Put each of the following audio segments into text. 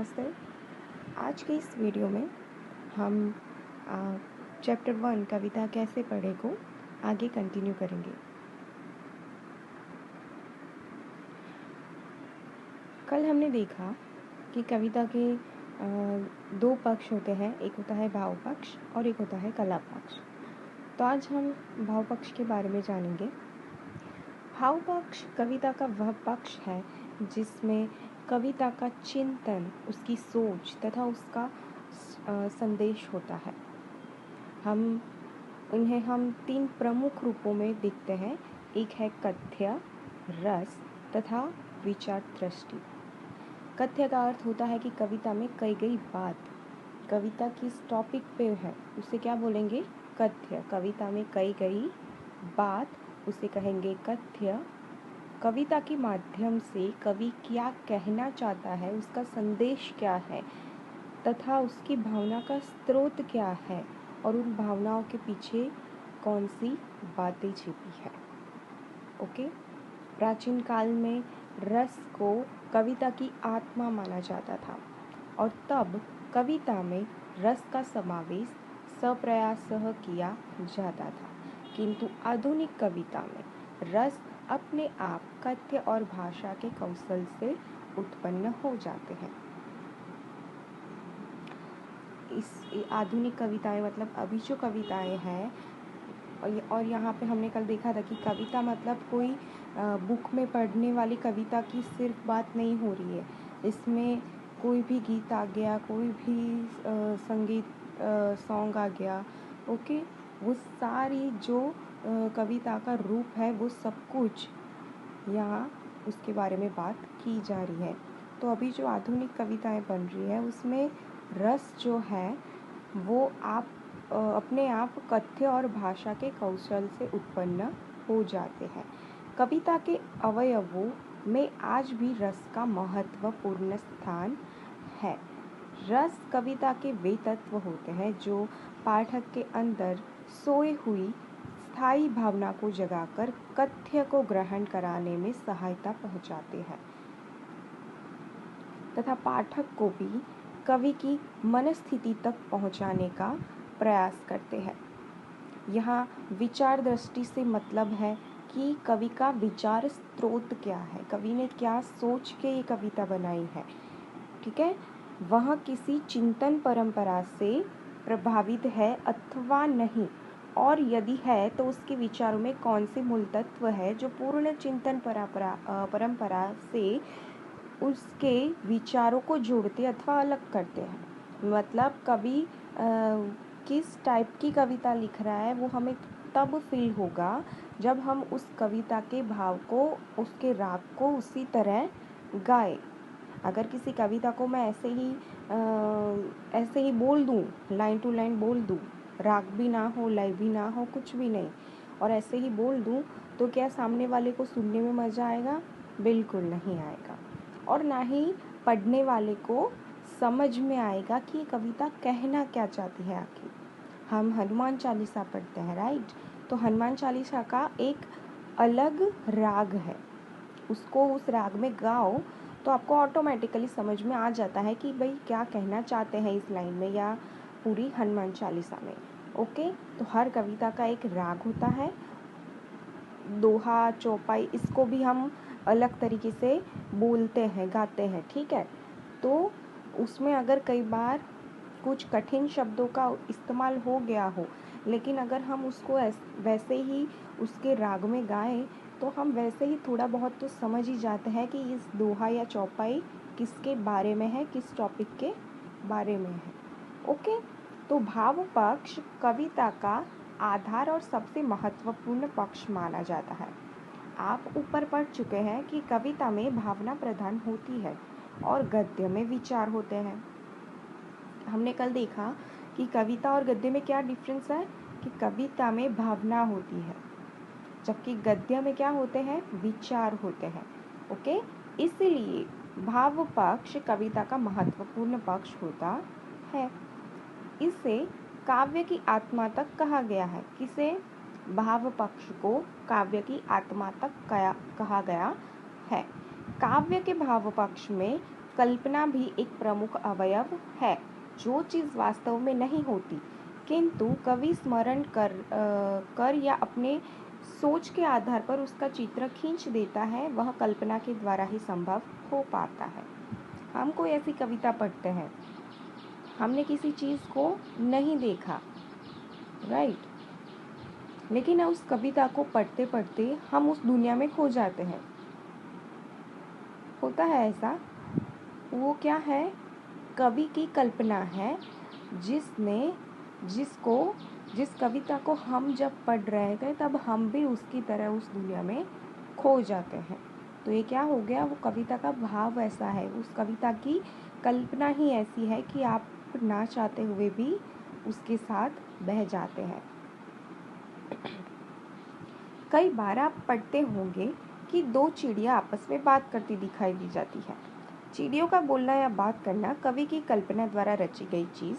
नमस्ते। आज के इस वीडियो में हम चैप्टर 1 कविता कैसे पढ़े को आगे कंटिन्यू करेंगे। कल हमने देखा कि कविता के दो पक्ष होते हैं, एक होता है भाव पक्ष और एक होता है कला पक्ष। तो आज हम भाव पक्ष के बारे में जानेंगे। भाव पक्ष कविता का वह पक्ष है जिसमें कविता का चिंतन, उसकी सोच तथा उसका संदेश होता है। हम तीन प्रमुख रूपों में देखते हैं। एक है कथ्य, रस तथा विचार दृष्टि। कथ्य का अर्थ होता है कि कविता में कही गई बात, कविता किस टॉपिक पे है उसे क्या बोलेंगे? कथ्य। कविता में कही गई बात उसे कहेंगे कथ्य। कविता के माध्यम से कवि क्या कहना चाहता है, उसका संदेश क्या है तथा उसकी भावना का स्रोत क्या है और उन भावनाओं के पीछे कौन सी बातें छिपी है। ओके। प्राचीन काल में रस को कविता की आत्मा माना जाता था और तब कविता में रस का समावेश सप्रयासः किया जाता था, किंतु आधुनिक कविता में रस अपने आप कथ्य और भाषा के कौशल से उत्पन्न हो जाते हैं। इस आधुनिक कविताएं मतलब अभी जो कविताएं हैं, और यहाँ पे हमने कल देखा था कि कविता मतलब कोई बुक में पढ़ने वाली कविता की सिर्फ बात नहीं हो रही है। इसमें कोई भी गीत आ गया, कोई भी संगीत सॉन्ग आ गया, ओके, वो सारी जो कविता का रूप है वो सब कुछ यहाँ उसके बारे में बात की जा रही है। तो अभी जो आधुनिक कविताएं बन रही है उसमें रस जो है वो अपने आप कथ्य और भाषा के कौशल से उत्पन्न हो जाते हैं। कविता के अवयवों में आज भी रस का महत्वपूर्ण स्थान है। रस कविता के वे तत्व होते हैं जो पाठक के अंदर सोई हुई स्थायी भावना को जगाकर कथ्य को ग्रहण कराने में सहायता पहुंचाते हैं तथा पाठक को भी कवि की मनस्थिति तक पहुंचाने का प्रयास करते हैं। यहाँ विचार दृष्टि से मतलब है कि कवि का विचार स्रोत क्या है, कवि ने क्या सोच के ये कविता बनाई है, ठीक है, वह किसी चिंतन परंपरा से प्रभावित है अथवा नहीं, और यदि है तो उसके विचारों में कौन से मूल तत्व है जो पूर्ण चिंतन परंपरा से उसके विचारों को जोड़ते अथवा अलग करते हैं। मतलब कवि किस टाइप की कविता लिख रहा है वो हमें तब फील होगा जब हम उस कविता के भाव को, उसके राग को उसी तरह गाए। अगर किसी कविता को मैं ऐसे ही बोल दूँ, लाइन टू लाइन बोल दूँ, राग भी ना हो, लय भी ना हो, कुछ भी नहीं, और ऐसे ही बोल दूँ, तो क्या सामने वाले को सुनने में मज़ा आएगा? बिल्कुल नहीं आएगा। और ना ही पढ़ने वाले को समझ में आएगा कि ये कविता कहना क्या चाहती है। आखिर हम हनुमान चालीसा पढ़ते हैं, राइट? तो हनुमान चालीसा का एक अलग राग है, उसको उस राग में गाओ तो आपको ऑटोमेटिकली समझ में आ जाता है कि भाई क्या कहना चाहते हैं इस लाइन में या पूरी हनुमान चालीसा में। ओके, तो हर कविता का एक राग होता है, दोहा, चौपाई, इसको भी हम अलग तरीके से बोलते हैं, गाते हैं, ठीक है। तो उसमें अगर कई बार कुछ कठिन शब्दों का इस्तेमाल हो गया हो, लेकिन अगर हम उसको वैसे ही उसके राग में गाएं तो हम वैसे ही थोड़ा बहुत तो समझ ही जाते हैं कि इस दोहा या चौपाई किसके बारे में है, किस टॉपिक के बारे में है। ओके, तो भाव पक्ष कविता का आधार और सबसे महत्वपूर्ण पक्ष माना जाता है। आप ऊपर पढ़ चुके हैं कि कविता में भावना प्रधान होती है और गद्य में विचार होते हैं। हमने कल देखा कि कविता और गद्य में क्या डिफरेंस है, कि कविता में भावना होती है जबकि गद्य में क्या होते हैं? विचार होते हैं। ओके, इसलिए भाव पक्ष कविता का महत्वपूर्ण पक्ष होता है। इसे काव्य की आत्मा तक कहा गया है। किसे? भाव पक्ष को काव्य की आत्मा तक कहा गया है। काव्य के भाव पक्ष में कल्पना भी एक प्रमुख अवयव है। जो चीज़ वास्तव में नहीं होती किंतु कवि स्मरण कर या अपने सोच के आधार पर उसका चित्र खींच देता है, वह कल्पना के द्वारा ही संभव हो पाता है। हम कोई ऐसी कविता पढ़ते हैं, हमने किसी चीज़ को नहीं देखा, राइट, लेकिन उस कविता को पढ़ते पढ़ते हम उस दुनिया में खो जाते हैं। होता है ऐसा। वो क्या है? कवि की कल्पना है, जिस कविता को हम जब पढ़ रहे थे तब हम भी उसकी तरह उस दुनिया में खो जाते हैं। तो ये क्या हो गया? वो कविता का भाव ऐसा है, उस कविता की कल्पना ही ऐसी है कि आप ना चाहते हुए भी उसके साथ बह जाते हैं। कई बार आप पढ़ते होंगे कि दो चिड़िया आपस में बात करती दिखाई दी जाती है। चिड़ियों का बोलना या बात करना कवि की कल्पना द्वारा रची गई चीज़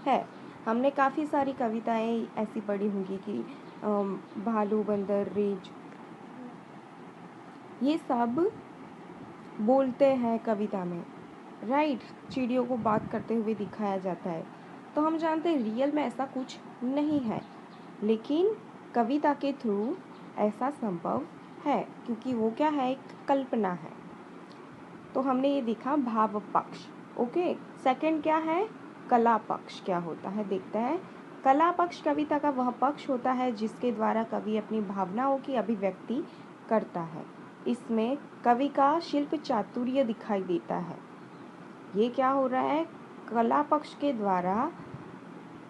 है। हमने काफ़ी सारी कविताएं ऐसी पढ़ी होंगी कि भालू, बंदर, रीछ, ये सब बोलते हैं कविता में, राइट। चिड़ियों को बात करते हुए दिखाया जाता है। तो हम जानते हैं रियल में ऐसा कुछ नहीं है, लेकिन कविता के थ्रू ऐसा संभव है, क्योंकि वो क्या है? एक कल्पना है। तो हमने ये देखा भाव पक्ष। ओके, सेकंड क्या है? कला पक्ष क्या होता है देखते हैं। कला पक्ष कविता का वह पक्ष होता है जिसके द्वारा कवि अपनी भावनाओं की अभिव्यक्ति करता है। इसमें कवि का शिल्प चातुर्य दिखाई देता है। ये क्या हो रहा है? कला पक्ष के द्वारा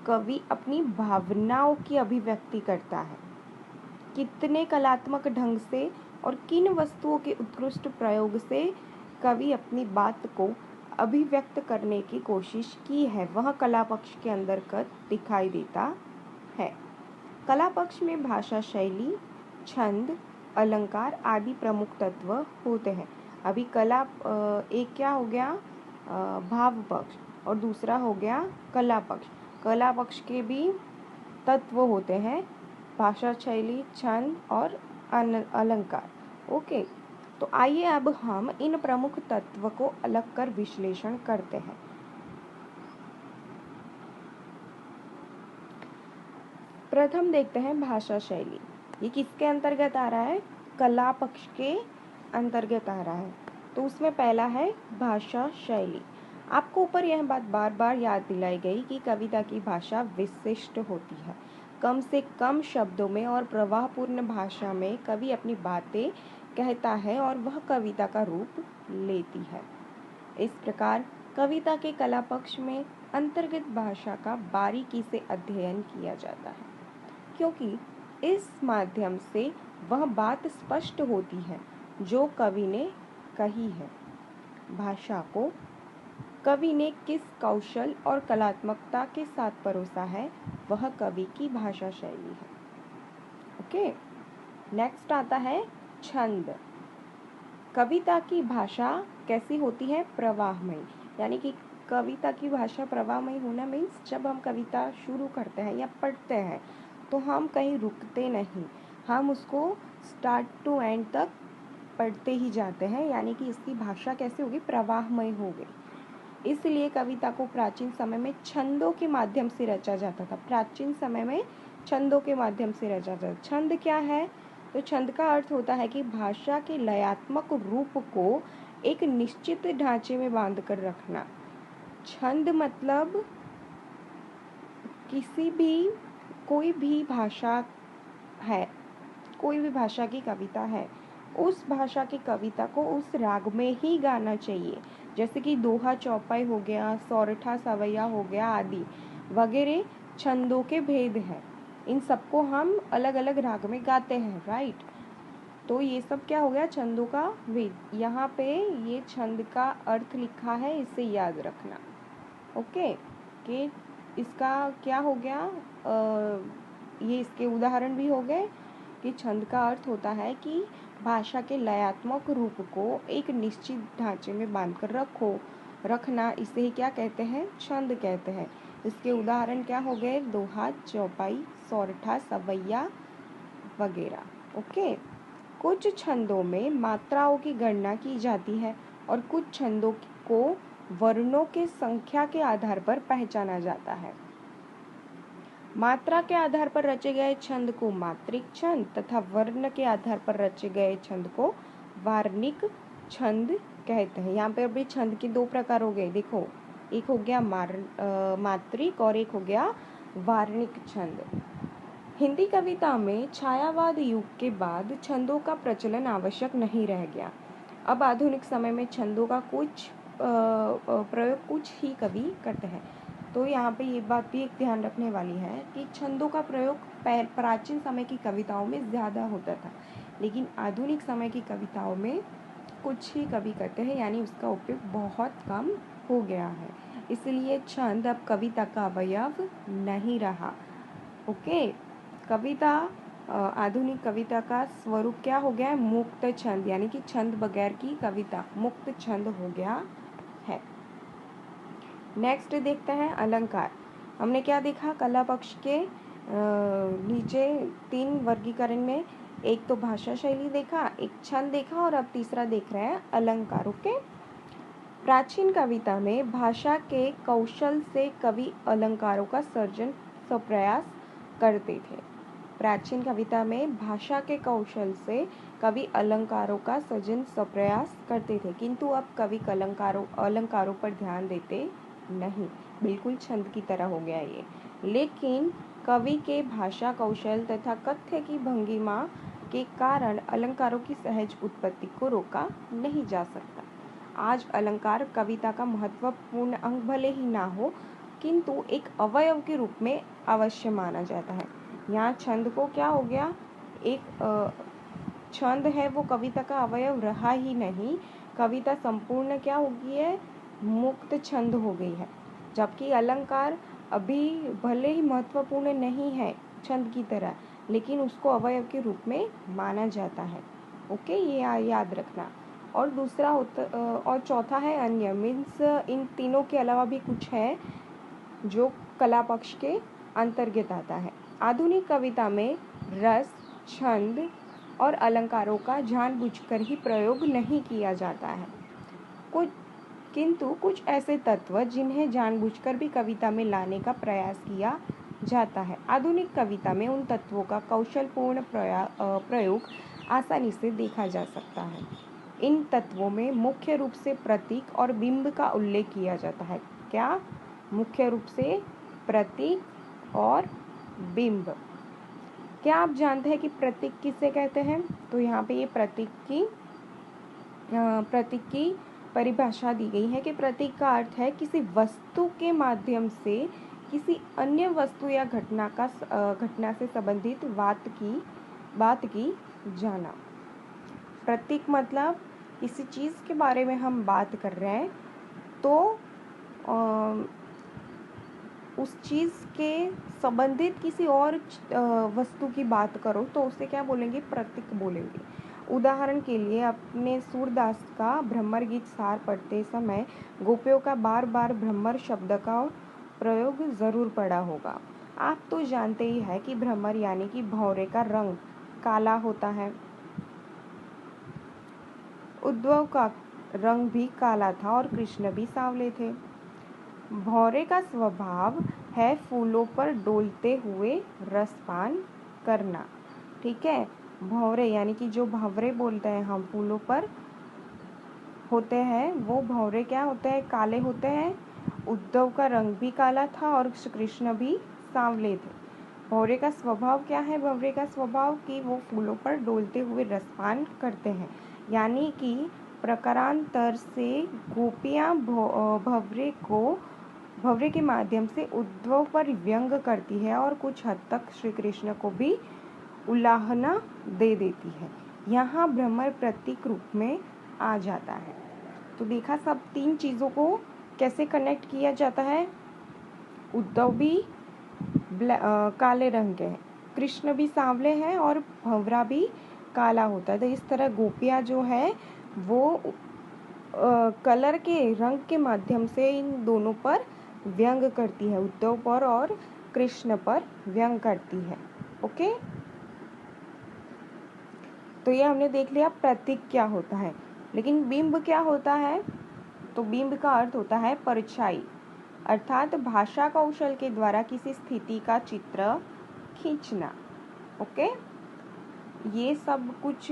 कवि अपनी भावनाओं की अभिव्यक्ति करता है। कितने कलात्मक ढंग से और किन वस्तुओं के उत्कृष्ट प्रयोग से कवि अपनी बात को अभिव्यक्त करने की कोशिश की है, वह कला पक्ष के अंतर्गत दिखाई देता है। कला पक्ष में भाषा शैली, छंद, अलंकार आदि प्रमुख तत्व होते हैं। अभी कला एक क्या हो गया? भाव पक्ष, और दूसरा हो गया कला पक्ष। कला पक्ष के भी तत्व होते हैं, भाषा शैली, छंद और अलंकार। ओके, तो आइए अब हम इन प्रमुख तत्व को अलग कर विश्लेषण करते हैं। प्रथम देखते हैं भाषा शैली। ये किसके अंतर्गत आ रहा है? कला पक्ष के अंतर्गत आ रहा है। तो उसमें पहला है भाषा शैली। आपको ऊपर यह बात बार बार याद दिलाई गई कि कविता की भाषा विशिष्ट होती है। कम से कम शब्दों में और प्रवाहपूर्ण भाषा में कवि अपनी बातें कहता है और वह कविता का रूप लेती है। इस प्रकार कविता के कला पक्ष में अंतर्गत भाषा का बारीकी से अध्ययन किया जाता है, क्योंकि इस माध्यम से वह बात स्पष्ट होती है जो कवि ने कही है। भाषा को कवि ने किस कौशल और कलात्मकता के साथ परोसा है, वह कवि की भाषा शैली है। ओके, नेक्स्ट आता है छंद। कविता की भाषा कैसी होती है? प्रवाहमयी। यानी कि कविता की भाषा प्रवाहमयी होना मीन्स जब हम कविता शुरू करते हैं या पढ़ते हैं तो हम कहीं रुकते नहीं, हम उसको स्टार्ट टू एंड तक पढ़ते ही जाते हैं। यानी कि इसकी भाषा कैसे होगी? प्रवाहमय हो गई। इसलिए कविता को प्राचीन समय में छंदों के माध्यम से रचा जाता था। प्राचीन समय में छंदों के माध्यम से रचा जाता था। छंद क्या है? तो छंद का अर्थ होता है कि भाषा के लयात्मक रूप को एक निश्चित ढांचे में बांध कर रखना। छंद मतलब कोई भी भाषा है, कोई भी भाषा की कविता है, उस भाषा की कविता को उस राग में ही गाना चाहिए। जैसे कि दोहा चौपाई हो गया, सौरठा सवैया हो गया आदि वगैरह छंदों के भेद हैं। इन सबको हम अलग अलग राग में गाते हैं, राइट। तो ये सब क्या हो गया? छंदों का भेद। यहाँ पे ये छंद का अर्थ लिखा है, इसे याद रखना। ओके, कि इसका क्या हो गया? ये इसके उदाहरण भी हो गए कि छंद का अर्थ होता है कि भाषा के लयात्मक रूप को एक निश्चित ढांचे में बांधकर रखना, इसे ही क्या कहते हैं? छंद कहते हैं। इसके उदाहरण क्या हो गए? दोहा, चौपाई, सौरठा, सवैया वगैरह। ओके, कुछ छंदों में मात्राओं की गणना की जाती है और कुछ छंदों को वर्णों के संख्या के आधार पर पहचाना जाता है। मात्रा के आधार पर रचे गए छंद को मात्रिक छंद तथा वर्ण के आधार पर रचे गए छंद को वार्णिक छंद कहते हैं। यहाँ पे भी छंद के दो प्रकार हो गए, देखो, एक हो गया मात्रिक और एक हो गया वार्णिक छंद। हिंदी कविता में छायावाद युग के बाद छंदों का प्रचलन आवश्यक नहीं रह गया। अब आधुनिक समय में छंदों का कुछ प्रयोग कुछ ही कवि करते हैं। तो यहाँ पे ये बात भी एक ध्यान रखने वाली है कि छंदों का प्रयोग प्राचीन समय की कविताओं में ज़्यादा होता था, लेकिन आधुनिक समय की कविताओं में कुछ ही कवि करते हैं, यानी उसका उपयोग बहुत कम हो गया है। इसलिए छंद अब कविता का अवयव नहीं रहा। ओके, कविता आधुनिक कविता का स्वरूप क्या हो गया है? मुक्त छंद, यानी कि छंद बगैर की कविता मुक्त छंद हो गया है। नेक्स्ट देखते हैं अलंकार। हमने क्या देखा? कला पक्ष के नीचे 3 वर्गीकरण में, एक तो भाषा शैली देखा, एक छंद देखा और अब तीसरा देख रहे हैं अलंकार। ओके, प्राचीन कविता में भाषा के कौशल से कवि अलंकारों का सर्जन स्वप्रयास करते थे। प्राचीन कविता में भाषा के कौशल से कवि अलंकारों का सृजन स्वप्रयास करते थे, किंतु अब कवि अलंकारों पर ध्यान देते नहीं, बिल्कुल छंद की तरह हो गया ये। लेकिन कवि के भाषा कौशल तथा कथ्य की भंगिमा के कारण अलंकारों की सहज उत्पत्ति को रोका नहीं जा सकता। आज अलंकार कविता का महत्वपूर्ण अंग भले ही ना हो, किंतु एक अवयव के रूप में अवश्य माना जाता है। यहाँ छंद को क्या हो गया? एक छंद है वो कविता का अवयव रहा ही नहीं, कविता संपूर्ण क्या हो गई है? मुक्त छंद हो गई है। जबकि अलंकार अभी भले ही महत्वपूर्ण नहीं है छंद की तरह, लेकिन उसको अवयव के रूप में माना जाता है। ओके, ये याद रखना। और दूसरा और चौथा है अन्य, मीन्स इन तीनों के अलावा भी कुछ है जो कला पक्ष के अंतर्गत आता है। आधुनिक कविता में रस, छंद और अलंकारों का जानबूझकर ही प्रयोग नहीं किया जाता है। किंतु कुछ ऐसे तत्व जिन्हें जानबूझकर भी कविता में लाने का प्रयास किया जाता है। आधुनिक कविता में उन तत्वों का कौशलपूर्ण प्रयोग आसानी से देखा जा सकता है। इन तत्वों में मुख्य रूप से प्रतीक और बिंब का उल्लेख किया जाता है। क्या? मुख्य रूप से प्रतीक और बिंब। क्या आप जानते हैं कि प्रतीक किसे कहते हैं? तो यहाँ पे ये प्रतीक की परिभाषा दी गई है कि प्रतीक का अर्थ है किसी वस्तु के माध्यम से किसी अन्य वस्तु या घटना से संबंधित बात की जाना। प्रतीक मतलब किसी चीज़ के बारे में हम बात कर रहे हैं, तो उस चीज़ के संबंधित किसी और वस्तु की बात करो तो उसे क्या बोलेंगे? प्रतीक बोलेंगे। उदाहरण के लिए अपने सूरदास का भ्रमर गीत सार पढ़ते समय गोपियों का बार बार भ्रमर शब्द का प्रयोग ज़रूर पड़ा होगा। आप तो जानते ही है कि भ्रमर यानी कि भंवरे का रंग काला होता है। उद्धव का रंग भी काला था और कृष्ण भी सांवले थे। भंवरे का स्वभाव है फूलों पर डोलते हुए रसपान करना। ठीक है, भंवरे यानी कि जो भंवरे बोलते हैं हम फूलों पर होते हैं, वो भंवरे क्या होते हैं? काले होते हैं। उद्धव का रंग भी काला था और कृष्ण भी सांवले थे। भंवरे का स्वभाव क्या है? भंवरे का स्वभाव कि वो फूलों पर डोलते हुए रसपान करते हैं, यानी कि प्रकारांतर से गोपियाँ भंवरे के माध्यम से उद्धव पर व्यंग करती है और कुछ हद तक श्री कृष्ण को भी उलाहना दे देती है। यहाँ भ्रमर प्रतीक रूप में आ जाता है। तो देखा सब 3 चीज़ों को कैसे कनेक्ट किया जाता है। उद्धव भी काले रंग के हैं, कृष्ण भी सांवले हैं और भंवरा भी काला होता है। तो इस तरह गोपियाँ जो है वो कलर के रंग के माध्यम से इन दोनों पर व्यंग करती है, उद्धव पर और कृष्ण पर व्यंग करती है। ओके, तो ये हमने देख लिया प्रतीक क्या होता है। लेकिन बिंब क्या होता है? तो बिंब का अर्थ होता है परछाई, अर्थात भाषा कौशल के द्वारा किसी स्थिति का चित्र खींचना। ओके, ये सब कुछ